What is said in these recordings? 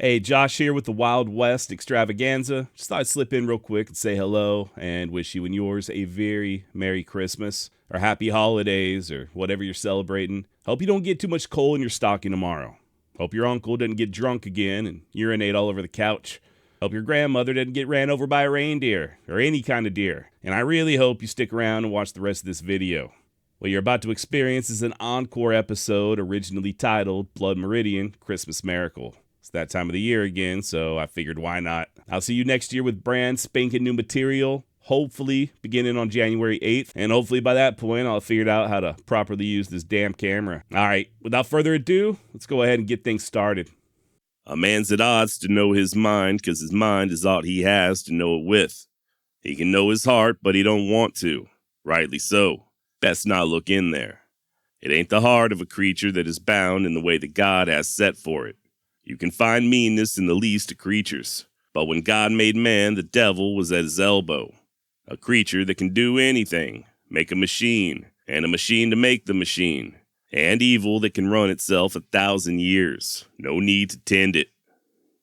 Hey, Josh here with the Wild West Extravaganza. Just thought I'd slip in real quick and say hello and wish you and yours a very Merry Christmas or Happy Holidays or whatever you're celebrating. Hope you don't get too much coal in your stocking tomorrow. Hope your uncle doesn't get drunk again and urinate all over the couch. Hope your grandmother doesn't get ran over by a reindeer or any kind of deer. And I really hope you stick around and watch the rest of this video. What you're about to experience is an encore episode originally titled Blood Meridian Christmas Miracle. It's that time of the year again, so I figured why not. I'll see you next year with brand spanking new material, hopefully beginning on January 8th, and hopefully by that point I'll have figured out how to properly use this damn camera. Alright, without further ado, let's go ahead and get things started. A man's at odds to know his mind, 'cause his mind is all he has to know it with. He can know his heart, but he don't want to. Rightly so. Best not look in there. It ain't the heart of a creature that is bound in the way that God has set for it. You can find meanness in the least of creatures, but when God made man, the devil was at his elbow. A creature that can do anything, make a machine, and a machine to make the machine, and evil that can run itself 1,000 years. No need to tend it.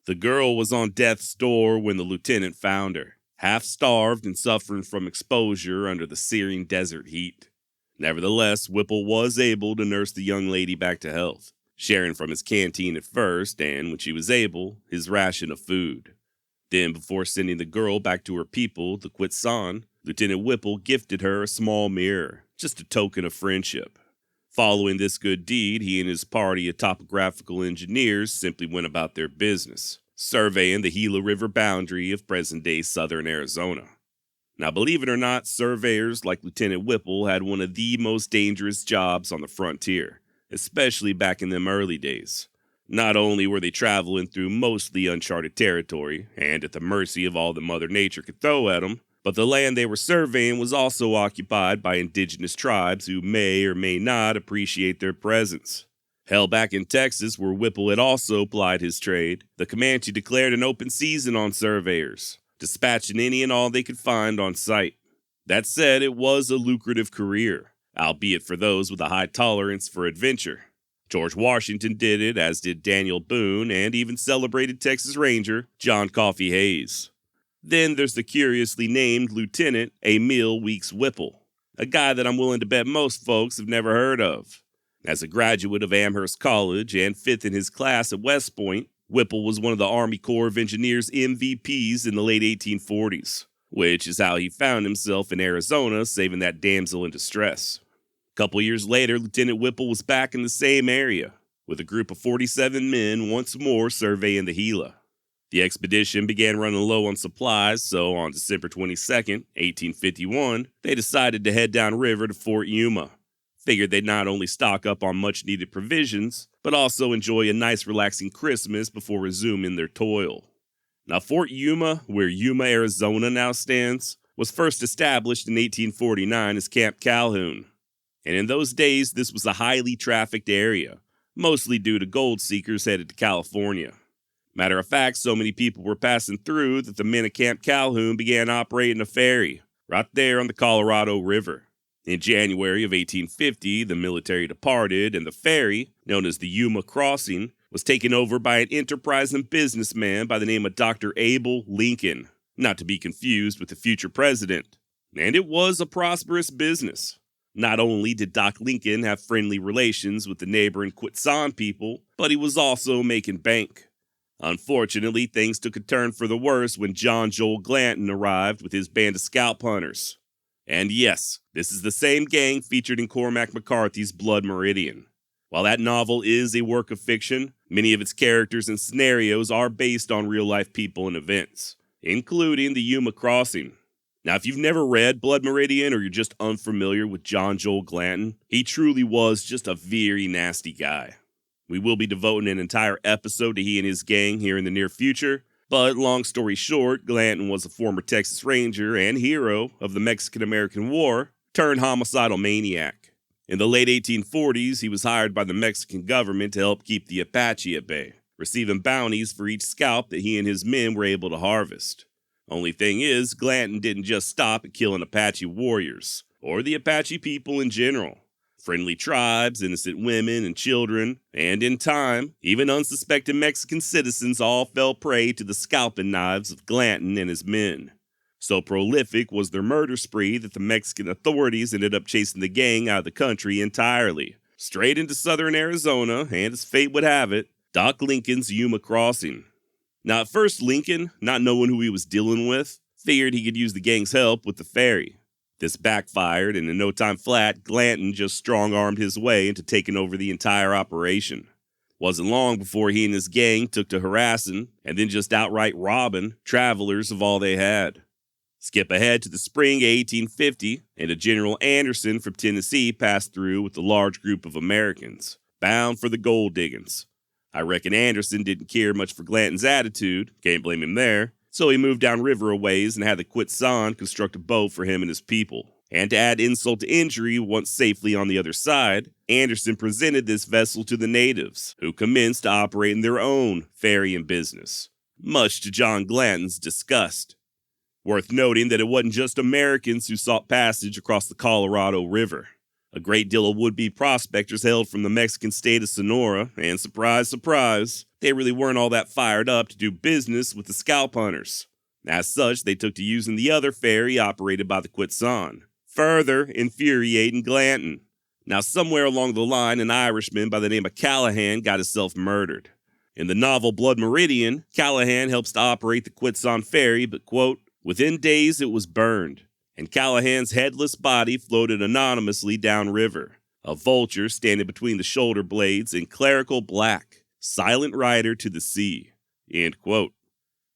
The girl was on death's door when the lieutenant found her, half starved and suffering from exposure under the searing desert heat. Nevertheless, Whipple was able to nurse the young lady back to health, sharing from his canteen at first, and, when she was able, his ration of food. Then, before sending the girl back to her people, the Quechan, Lieutenant Whipple gifted her a small mirror, just a token of friendship. Following this good deed, he and his party of topographical engineers simply went about their business, surveying the Gila River boundary of present-day southern Arizona. Now, believe it or not, surveyors like Lieutenant Whipple had one of the most dangerous jobs on the frontier, especially back in them early days. Not only were they traveling through mostly uncharted territory and at the mercy of all that Mother Nature could throw at them, but the land they were surveying was also occupied by indigenous tribes who may or may not appreciate their presence. Hell, back in Texas, where Whipple had also plied his trade, the Comanche declared an open season on surveyors, dispatching any and all they could find on site. That said, it was a lucrative career, albeit for those with a high tolerance for adventure. George Washington did it, as did Daniel Boone, and even celebrated Texas Ranger John Coffee Hayes. Then there's the curiously named Lieutenant Amiel Whipple, a guy that I'm willing to bet most folks have never heard of. As a graduate of Amherst College and fifth in his class at West Point, Whipple was one of the Army Corps of Engineers MVPs in the late 1840s, which is how he found himself in Arizona saving that damsel in distress. A couple years later, Lieutenant Whipple was back in the same area, with a group of 47 men once more surveying the Gila. The expedition began running low on supplies, so on December 22nd, 1851, they decided to head downriver to Fort Yuma. Figured they'd not only stock up on much-needed provisions, but also enjoy a nice relaxing Christmas before resuming their toil. Now, Fort Yuma, where Yuma, Arizona now stands, was first established in 1849 as Camp Calhoun. And in those days, this was a highly trafficked area, mostly due to gold seekers headed to California. Matter of fact, so many people were passing through that the men of Camp Calhoun began operating a ferry right there on the Colorado River. In January of 1850, the military departed, and the ferry, known as the Yuma Crossing, was taken over by an enterprising businessman by the name of Dr. Abel Lincoln, not to be confused with the future president. And it was a prosperous business. Not only did Doc Lincoln have friendly relations with the neighboring Quechan people, but he was also making bank. Unfortunately, things took a turn for the worse when John Joel Glanton arrived with his band of scalp hunters. And yes, this is the same gang featured in Cormac McCarthy's Blood Meridian. While that novel is a work of fiction, many of its characters and scenarios are based on real-life people and events, including the Yuma Crossing. Now, if you've never read Blood Meridian or you're just unfamiliar with John Joel Glanton, he truly was just a very nasty guy. We will be devoting an entire episode to he and his gang here in the near future, but long story short, Glanton was a former Texas Ranger and hero of the Mexican-American War, turned homicidal maniac. In the late 1840s, he was hired by the Mexican government to help keep the Apache at bay, receiving bounties for each scalp that he and his men were able to harvest. Only thing is, Glanton didn't just stop at killing Apache warriors, or the Apache people in general. Friendly tribes, innocent women and children, and in time, even unsuspecting Mexican citizens all fell prey to the scalping knives of Glanton and his men. So prolific was their murder spree that the Mexican authorities ended up chasing the gang out of the country entirely, straight into southern Arizona, and as fate would have it, Doc Lincoln's Yuma Crossing. Now at first Lincoln, not knowing who he was dealing with, figured he could use the gang's help with the ferry. This backfired, and in no time flat, Glanton just strong-armed his way into taking over the entire operation. Wasn't long before he and his gang took to harassing, and then just outright robbing, travelers of all they had. Skip ahead to the spring of 1850, and a General Anderson from Tennessee passed through with a large group of Americans, bound for the gold diggings. I reckon Anderson didn't care much for Glanton's attitude, can't blame him there, so he moved downriver a ways and had the Quechan construct a boat for him and his people. And to add insult to injury, once safely on the other side, Anderson presented this vessel to the natives, who commenced operating their own ferrying business, much to John Glanton's disgust. Worth noting that it wasn't just Americans who sought passage across the Colorado River. A great deal of would-be prospectors hailed from the Mexican state of Sonora, and surprise, surprise, they really weren't all that fired up to do business with the scalp hunters. As such, they took to using the other ferry operated by the Quechan, further infuriating Glanton. Now, somewhere along the line, an Irishman by the name of Callahan got himself murdered. In the novel Blood Meridian, Callahan helps to operate the Quechan ferry, but, quote, within days it was burned, and Callahan's headless body floated anonymously downriver, a vulture standing between the shoulder blades in clerical black, silent rider to the sea, end quote.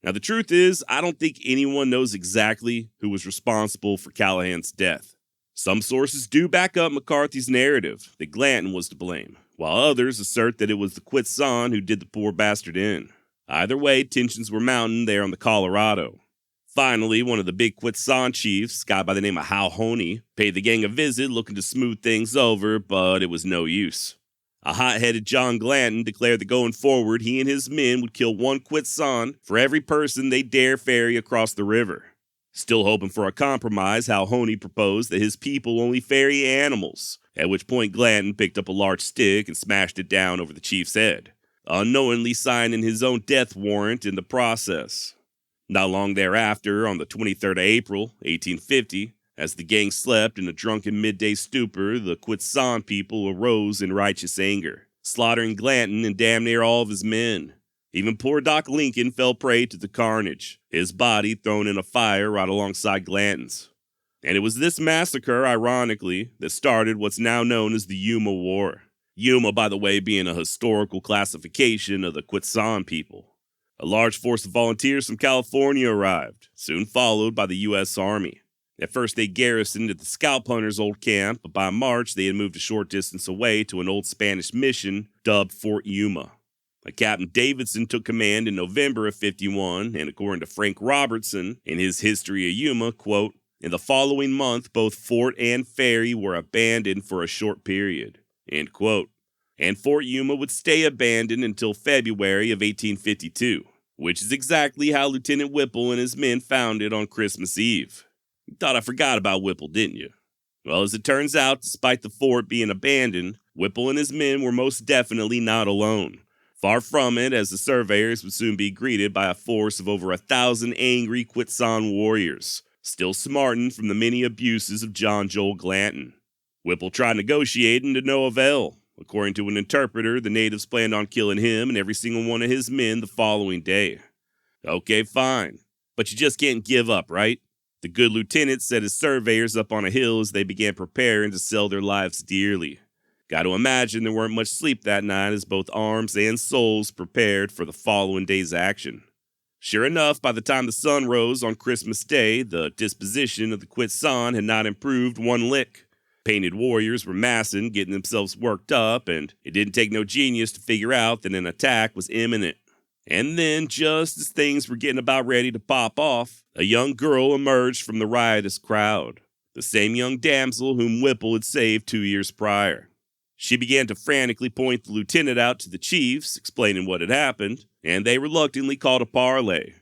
Now the truth is, I don't think anyone knows exactly who was responsible for Callahan's death. Some sources do back up McCarthy's narrative that Glanton was to blame, while others assert that it was the Quechan who did the poor bastard in. Either way, tensions were mounting there on the Colorado. Finally, one of the big Quechan chiefs, a guy by the name of Hal Honey, paid the gang a visit looking to smooth things over, but it was no use. A hot-headed John Glanton declared that going forward, he and his men would kill one Quechan for every person they dare ferry across the river. Still hoping for a compromise, Hal Honey proposed that his people only ferry animals, at which point Glanton picked up a large stick and smashed it down over the chief's head, unknowingly signing his own death warrant in the process. Not long thereafter, on the 23rd of April, 1850, as the gang slept in a drunken midday stupor, the Quechan people arose in righteous anger, slaughtering Glanton and damn near all of his men. Even poor Doc Lincoln fell prey to the carnage, his body thrown in a fire right alongside Glanton's. And it was this massacre, ironically, that started what's now known as the Yuma War. Yuma, by the way, being a historical classification of the Quechan people. A large force of volunteers from California arrived, soon followed by the U.S. Army. At first they garrisoned at the scalp hunters' old camp, but by March they had moved a short distance away to an old Spanish mission dubbed Fort Yuma. Captain Davidson took command in November of 51, and according to Frank Robertson, in his History of Yuma, quote, in the following month both fort and ferry were abandoned for a short period, end quote. And Fort Yuma would stay abandoned until February of 1852, which is exactly how Lieutenant Whipple and his men found it on Christmas Eve. You thought I forgot about Whipple, didn't you? Well, as it turns out, despite the fort being abandoned, Whipple and his men were most definitely not alone. Far from it, as the surveyors would soon be greeted by a force of over 1,000 angry Quechan warriors, still smarting from the many abuses of John Joel Glanton. Whipple tried negotiating to no avail. According to an interpreter, the natives planned on killing him and every single one of his men the following day. Okay, fine. But you just can't give up, right? The good lieutenant set his surveyors up on a hill as they began preparing to sell their lives dearly. Got to imagine there weren't much sleep that night as both arms and souls prepared for the following day's action. Sure enough, by the time the sun rose on Christmas Day, the disposition of the Quechan had not improved one lick. Painted warriors were massing, getting themselves worked up, and it didn't take no genius to figure out that an attack was imminent. And then, just as things were getting about ready to pop off, a young girl emerged from the riotous crowd, the same young damsel whom Whipple had saved 2 years prior. She began to frantically point the lieutenant out to the chiefs, explaining what had happened, and they reluctantly called a parley.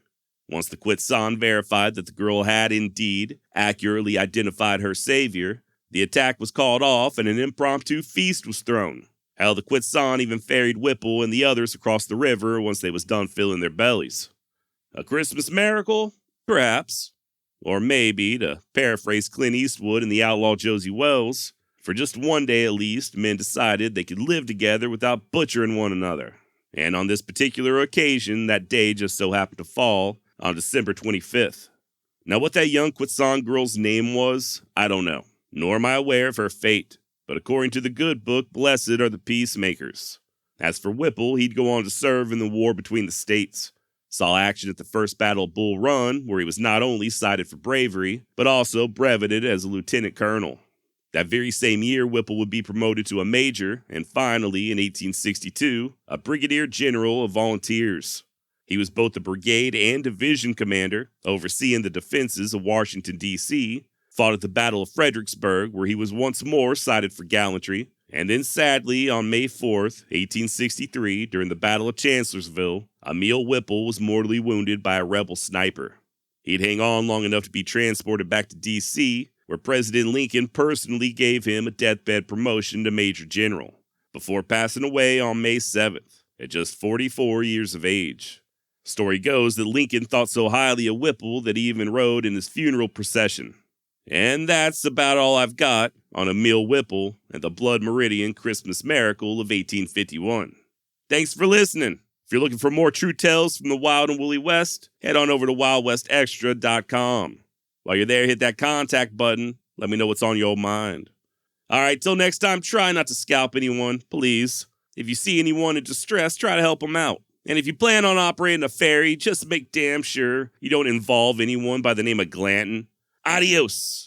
Once the Quechan verified that the girl had indeed accurately identified her savior, The attack was called off and an impromptu feast was thrown. Hell, the Quechan even ferried Whipple and the others across the river once they was done filling their bellies. A Christmas miracle? Perhaps. Or maybe, to paraphrase Clint Eastwood and the outlaw Josie Wells, for just one day at least, men decided they could live together without butchering one another. And on this particular occasion, that day just so happened to fall on December 25th. Now, what that young Quechan girl's name was, I don't know, nor am I aware of her fate. But according to the good book, blessed are the peacemakers. As for Whipple, he'd go on to serve in the war between the states. Saw action at the First Battle of Bull Run, where he was not only cited for bravery, but also breveted as a lieutenant colonel. That very same year, Whipple would be promoted to a major, and finally, in 1862, a brigadier general of volunteers. He was both the brigade and division commander, overseeing the defenses of Washington, D.C., fought at the Battle of Fredericksburg, where he was once more cited for gallantry, and then sadly, on May 4th, 1863, during the Battle of Chancellorsville, Amiel Whipple was mortally wounded by a rebel sniper. He'd hang on long enough to be transported back to D.C., where President Lincoln personally gave him a deathbed promotion to Major General, before passing away on May 7th, at just 44 years of age. Story goes that Lincoln thought so highly of Whipple that he even rode in his funeral procession. And that's about all I've got on Amiel Whipple and the Blood Meridian Christmas Miracle of 1851. Thanks for listening. If you're looking for more true tales from the Wild and Woolly West, head on over to wildwestextra.com. While you're there, hit that contact button. Let me know what's on your mind. All right, till next time, try not to scalp anyone, please. If you see anyone in distress, try to help them out. And if you plan on operating a ferry, just make damn sure you don't involve anyone by the name of Glanton. Adios.